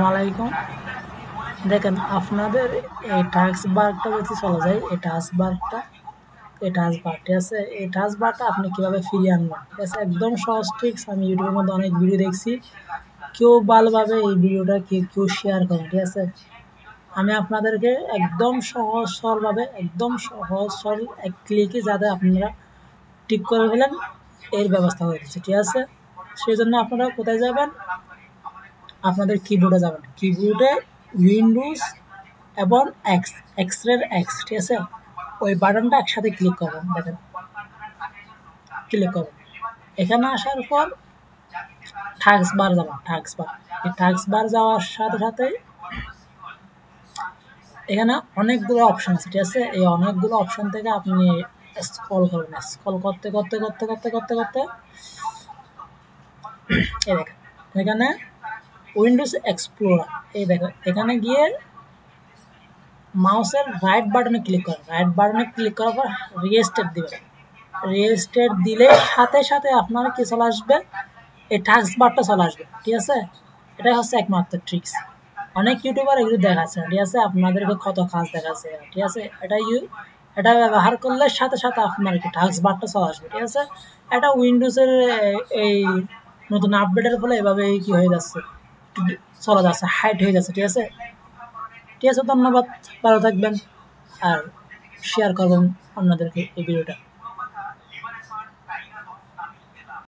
আসসালামু আলাইকুম। দেখেন আপনাদের এই টাস্ক বারটা যদি চলে যায়, এই টাস্ক বার ঠিক আছে, এই টাস্ক বারটা আপনি কিভাবে ফিরিয়ে আনবেন, ঠিক আছে, একদম সহজ ট্রিক্স। আমি ইউটিউবের মধ্যে অনেক ভিডিও দেখছি, কেউ ভালোভাবে এই ভিডিওটা কেউ শেয়ার করে, ঠিক আছে। আমি আপনাদেরকে একদম সহজ সরলভাবে, একদম সহজ সরল এক ক্লিকে যাতে আপনারা ঠিক করে ফেলেন এর ব্যবস্থা করে দিচ্ছি, ঠিক আছে। সেই জন্য আপনারা কোথায় যাবেন, আপনাদের কিবোর্ডে যাবেন, কিবোর্ডে উইন্ডোজ এবং এক্সের এক্স, ঠিক আছে, ওই বাটনটা একসাথে ক্লিক করবেন। দেখেন, ক্লিক করবেন, এখানে আসার পর টাস্ক বার যাবেন, টাস্ক বার। এই টাস্ক বার যাওয়ার সাথে সাথে এখানে অনেকগুলো অপশন আছে, ঠিক আছে। এই অনেকগুলো অপশন থেকে আপনি স্ক্রল করবেন, স্ক্রল করতে করতে করতে করতে করতে করতে এই দেখেন এখানে উইন্ডোজ এক্সপ্লোরার, এই দেখেন এখানে গিয়ে মাউসের রাইট বাটনে ক্লিক করেন, রাইট বাটনে ক্লিক করার পর রিস্টার্ট দিবেন। রিস্টার্ট দিলে সাথে সাথে আপনার কি চলে আসবে, এই টাস্ক বারটা চলে আসবে, ঠিক আছে। এটাই হচ্ছে একমাত্র ট্রিক্স। অনেক ইউটিউবার এগুলো দেখাচ্ছে, ঠিক আছে, আপনাদেরকে কত কাজ দেখাচ্ছে, ঠিক আছে। এটা ব্যবহার করলে সাথে সাথে আপনার কি টাস্ক বারটা চলে আসবে, ঠিক আছে। এটা উইন্ডোজের এই নতুন আপডেটের ফলে এভাবে কি হয়ে যাচ্ছে, চলে যাচ্ছে, হাইট হয়ে যাচ্ছে, ঠিক আছে। ঠিক আছে, ধন্যবাদ, ভালো থাকবেন আর শেয়ার করবেন অন্যদেরকে এই ভিডিওটা।